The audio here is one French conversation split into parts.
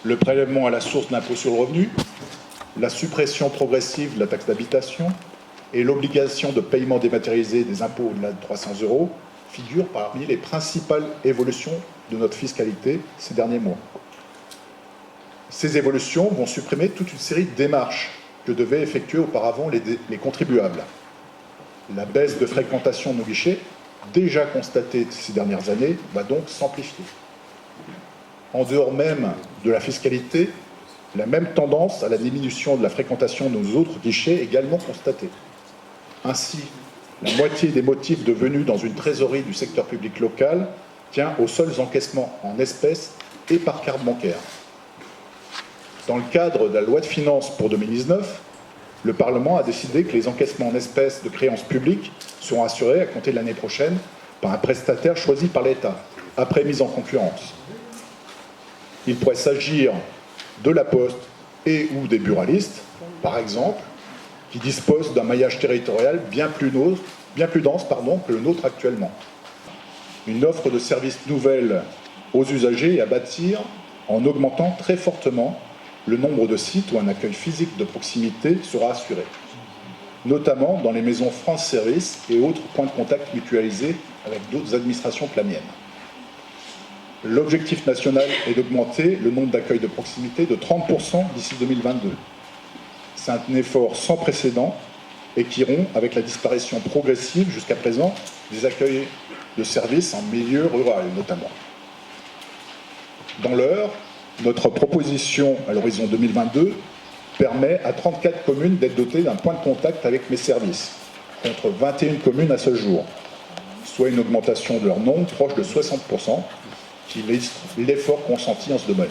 le prélèvement à la source de l'impôt sur le revenu, la suppression progressive de la taxe d'habitation et l'obligation de paiement dématérialisé des impôts au-delà de 300 € figurent parmi les principales évolutions de notre fiscalité ces derniers mois. Ces évolutions vont supprimer toute une série de démarches que devaient effectuer auparavant les contribuables. La baisse de fréquentation de nos guichets, déjà constatée ces dernières années, va donc s'amplifier. En dehors même de la fiscalité, la même tendance à la diminution de la fréquentation de nos autres guichets est également constatée. Ainsi, la moitié des motifs de venue dans une trésorerie du secteur public local tient aux seuls encaissements en espèces et par carte bancaire. Dans le cadre de la loi de finances pour 2019, le Parlement a décidé que les encaissements en espèces de créances publiques seront assurés à compter de l'année prochaine par un prestataire choisi par l'État, après mise en concurrence. Il pourrait s'agir de la Poste et ou des buralistes, par exemple, qui disposent d'un maillage territorial bien plus dense que le nôtre actuellement. Une offre de services nouvelle aux usagers et à bâtir en augmentant très fortement le nombre de sites où un accueil physique de proximité sera assuré, notamment dans les maisons France Service et autres points de contact mutualisés avec d'autres administrations que la mienne. L'objectif national est d'augmenter le nombre d'accueils de proximité de 30% d'ici 2022. C'est un effort sans précédent et qui rompt avec la disparition progressive jusqu'à présent des accueils de services en milieu rural notamment. Dans l'heure, notre proposition à l'horizon 2022 permet à 34 communes d'être dotées d'un point de contact avec mes services, contre 21 communes à ce jour, soit une augmentation de leur nombre proche de 60%, qui illustre l'effort consenti en ce domaine.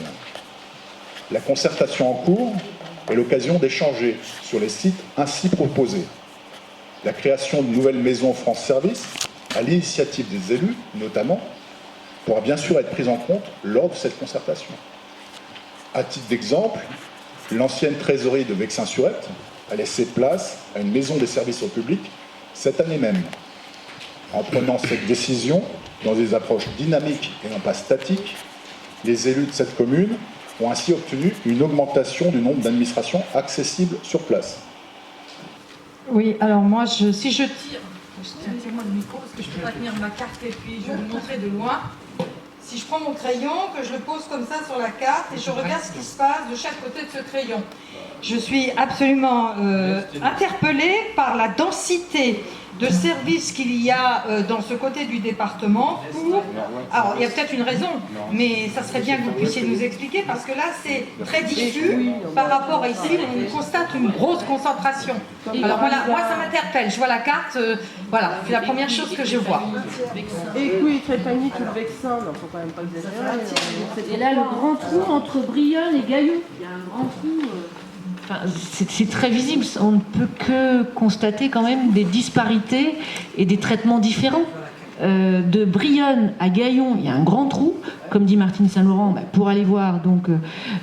La concertation en cours est l'occasion d'échanger sur les sites ainsi proposés. La création de nouvelles maisons France Service, à l'initiative des élus notamment, pourra bien sûr être prise en compte lors de cette concertation. À titre d'exemple, l'ancienne trésorerie de Vexin-sur-Epte a laissé place à une maison des services au public cette année même. En prenant cette décision dans des approches dynamiques et non pas statiques, les élus de cette commune ont ainsi obtenu une augmentation du nombre d'administrations accessibles sur place. Oui, alors moi, si je tire, tire-moi le micro parce que je ne peux pas tenir ma carte et puis je vais vous montrer de loin. Si je prends mon crayon, que je le pose comme ça sur la carte et je regarde ce qui se passe de chaque côté de ce crayon, je suis absolument interpellée par la densité de services qu'il y a dans ce côté du département pour... Alors, il y a peut-être une raison, mais ça serait bien que vous puissiez nous expliquer, parce que là, c'est très diffus par rapport à ici, on constate une grosse concentration. Alors voilà, moi, ça m'interpelle. Je vois la carte, voilà, c'est la première chose que je vois. Et oui, Trépagny, tout le Vexin, il ne faut quand même pas exagérer. Et là, le grand trou entre Brionne et Gaillon, il y a un grand trou... Enfin, c'est très visible, on ne peut que constater quand même des disparités et des traitements différents. De Brionne à Gaillon, il y a un grand trou, comme dit Martine Saint-Laurent, pour aller voir donc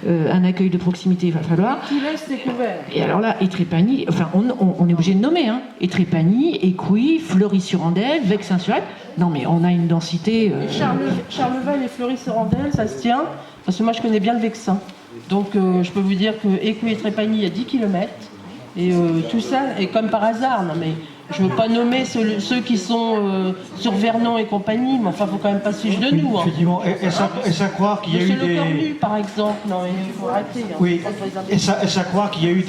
un accueil de proximité, il va falloir. Tout laisse découvert. Et alors là, Étrépagny, enfin on est obligé de nommer, hein, Étrépagny, Écouis, Fleury-sur-Andelle, Vexin-sur-Epte. Non mais on a une densité. Charleval et Fleury-sur-Andelle, ça se tient, parce que moi je connais bien le Vexin. Donc je peux vous dire que Écouis et Trépagny, il y a 10 km. Et tout ça, et comme par hasard, non mais je ne veux pas nommer ceux qui sont sur Vernon et compagnie, mais enfin, il ne faut quand même pas se fiche de nous. Hein. Effectivement, et ça croire qu'il y a eu des... Le Cornu, par exemple, non mais il faut arrêter. Hein. Oui, et ça croire qu'il y a eu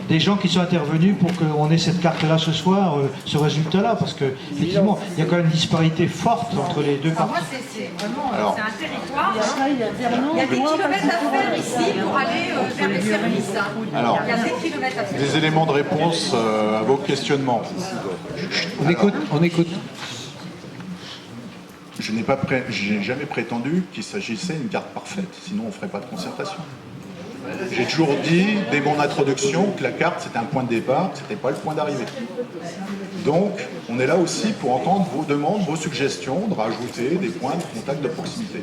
des gens qui sont intervenus pour qu'on ait cette carte-là ce soir, ce résultat-là, parce que effectivement, il y a quand même une disparité forte entre les deux parties. Moi, c'est vraiment c'est un territoire. Il y a Vernon, il y a des kilomètres à faire ici pour aller vers les services. Alors, il y a des kilomètres à faire. Des éléments de réponse à vos questionnements. On écoute. Je n'ai jamais prétendu qu'il s'agissait d'une carte parfaite, sinon on ne ferait pas de concertation. J'ai toujours dit, dès mon introduction, que la carte c'était un point de départ, ce n'était pas le point d'arrivée. Donc, on est là aussi pour entendre vos demandes, vos suggestions, de rajouter des points de contact de proximité.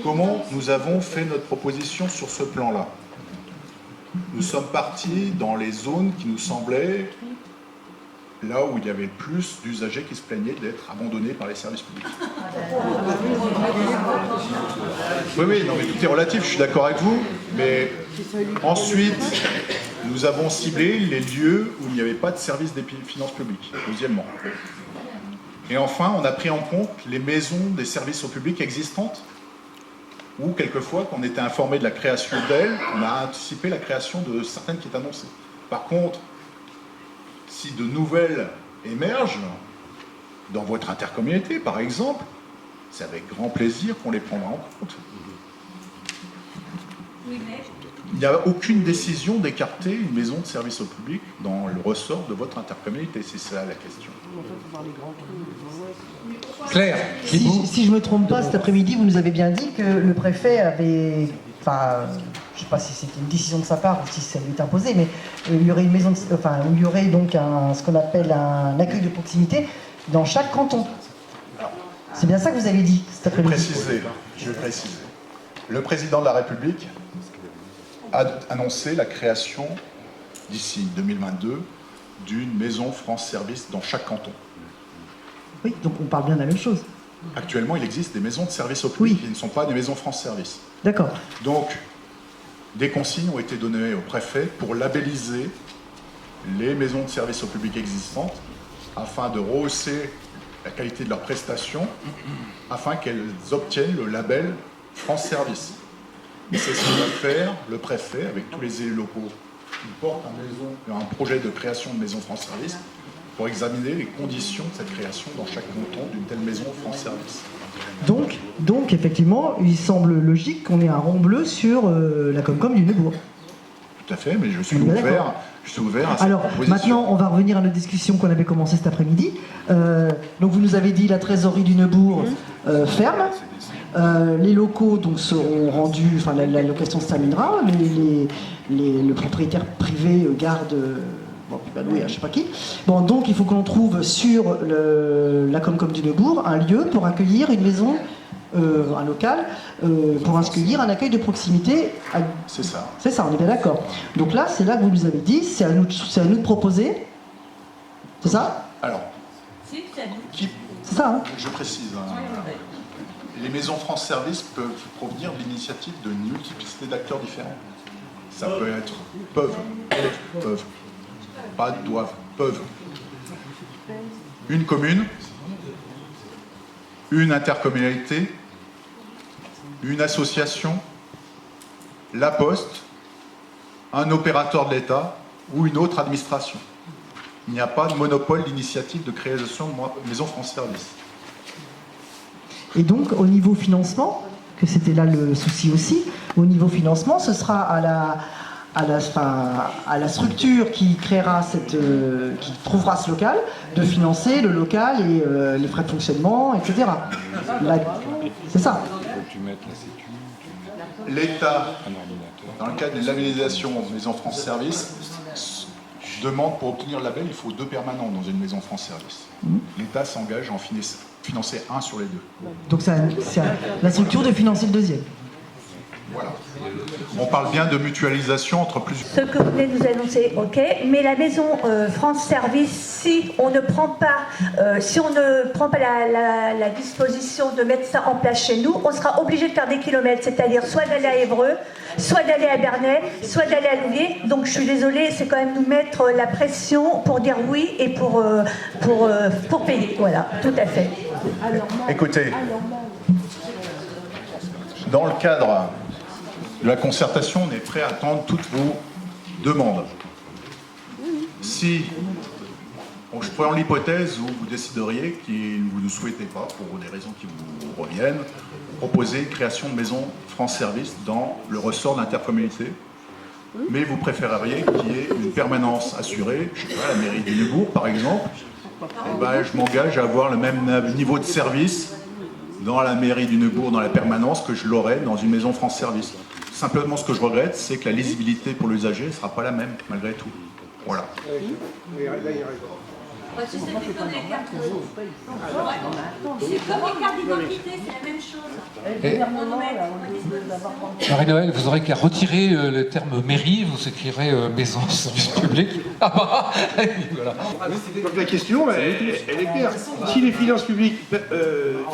Comment nous avons fait notre proposition sur ce plan-là ? Nous sommes partis dans les zones qui nous semblaient là où il y avait plus d'usagers qui se plaignaient d'être abandonnés par les services publics. Oui, non, mais tout est relatif, je suis d'accord avec vous, mais ensuite, nous avons ciblé les lieux où il n'y avait pas de service des finances publiques, deuxièmement. Et enfin, on a pris en compte les maisons des services au public existantes, où quelquefois, quand on était informé de la création d'elles, on a anticipé la création de certaines qui est annoncée. Par contre, si de nouvelles émergent, dans votre intercommunauté par exemple, c'est avec grand plaisir qu'on les prendra en compte. Il n'y a aucune décision d'écarter une maison de service au public dans le ressort de votre intercommunauté, c'est ça la question. Claire, Si je ne me trompe pas, cet après-midi, vous nous avez bien dit que le préfet avait... Enfin, je ne sais pas si c'était une décision de sa part ou si ça lui est imposé, mais il y aurait une maison, où il y aurait donc ce qu'on appelle un accueil de proximité dans chaque canton. C'est bien ça que vous avez dit cet après-midi. Je vais préciser. Le président de la République a annoncé la création, d'ici 2022, d'une maison France Service dans chaque canton. Oui, donc on parle bien de la même chose. Actuellement, il existe des maisons de service au public Oui. qui ne sont pas des maisons France Service. D'accord. Donc, des consignes ont été données au préfet pour labelliser les maisons de service au public existantes afin de rehausser la qualité de leurs prestations, afin qu'elles obtiennent le label France Service. Et c'est ce que va faire le préfet avec tous les élus locaux qui portent un projet de création de maison France Service pour examiner les conditions de cette création dans chaque canton d'une telle maison France Service. Donc, effectivement, il semble logique qu'on ait un rond bleu sur la Comcom du Neubourg. Tout à fait, mais je suis On est bien ouvert à cette Alors, proposition. maintenant, on va revenir à notre discussion qu'on avait commencée cet après-midi. Donc, vous nous avez dit la trésorerie du Neubourg ferme. Les locaux donc, seront rendus, enfin la location se terminera, le propriétaire privé garde, bon, il va louer à je sais pas qui. Bon, donc il faut qu'on trouve sur la Comcom du Neubourg un lieu pour accueillir une maison, un local, pour accueillir un accueil de proximité. C'est ça. C'est ça, on est bien d'accord. Donc là, c'est là que vous nous avez dit, c'est à nous de proposer. C'est ça? Alors, C'est ça, hein? je précise, les maisons France Service peuvent provenir de l'initiative d'une multiplicité d'acteurs différents. Ça peut être, peuvent, pas doivent, peuvent. Une commune, une intercommunalité, une association, la Poste, un opérateur de l'État ou une autre administration. Il n'y a pas de monopole d'initiative de création de maison France Service. Et donc, au niveau financement, que c'était là le souci aussi, au niveau financement, ce sera à la structure qui créera qui trouvera ce local, de financer le local et les frais de fonctionnement, etc. C'est ça. L'État, dans le cadre de labellisation Maison France Service, demande pour obtenir le label, il faut 2 permanents dans une Maison France Service. L'État s'engage à en financer un sur les 2. Donc c'est la structure de financer le deuxième. Voilà. On parle bien de mutualisation entre plusieurs... Ce que vous venez de nous annoncer, ok, mais la maison France Service, si on ne prend pas, la disposition de mettre ça en place chez nous, on sera obligé de faire des kilomètres, c'est-à-dire soit d'aller à Évreux, soit d'aller à Bernay, soit d'aller à Louviers. Donc je suis désolée, c'est quand même nous mettre la pression pour dire oui et pour payer. Voilà, tout à fait. Écoutez, dans le cadre de la concertation, on est prêt à attendre toutes vos demandes. Si, je prends l'hypothèse où vous décideriez que vous ne souhaitez pas, pour des raisons qui vous reviennent, proposer une création de maison France Service dans le ressort de l'intercommunalité, mais vous préféreriez qu'il y ait une permanence assurée, je ne sais pas, à la mairie du Neubourg par exemple, et ben, je m'engage à avoir le même niveau de service dans la mairie du Neubourg, dans la permanence, que je l'aurais dans une maison France Service. Simplement, ce que je regrette, c'est que la lisibilité pour l'usager ne sera pas la même, malgré tout. Voilà. C'est comme les cartes d'identité, c'est la même chose. Marie-Noël, vous aurez qu'à retirer le terme mairie, vous écrirez maison de service public. Ah bah, voilà. Donc la question, elle est claire. Si les finances publiques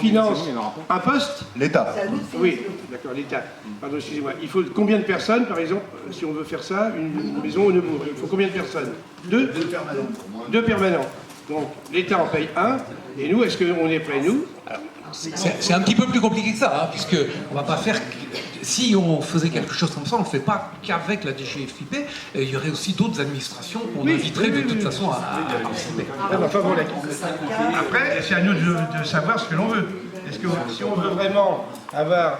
financent un poste, L'État. oui, d'accord, l'État. Pardon, excusez-moi. Il faut combien de personnes, par exemple, si on veut faire ça, une maison au Neubourg? Il faut combien de personnes? Deux permanents. Deux permanents. Donc l'État en paye un, et nous, est-ce qu'on est prêts, nous? C'est un petit peu plus compliqué que ça, hein, puisque on va pas faire. Si on faisait quelque chose comme ça, on ne le fait pas qu'avec la DGFiP. Il y aurait aussi d'autres administrations qu'on inviterait de toute façon à participer. Enfin, bon, après, c'est à nous de savoir ce que l'on veut. Est-ce que si on veut vraiment avoir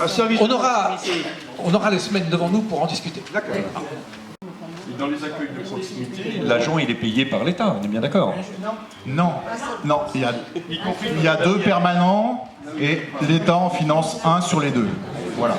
un service on aura les semaines devant nous pour en discuter. D'accord. Dans les accueils de proximité, l'agent il est payé par l'État, on est bien d'accord? Non, il y a deux permanents et l'État en finance un sur les deux. Voilà.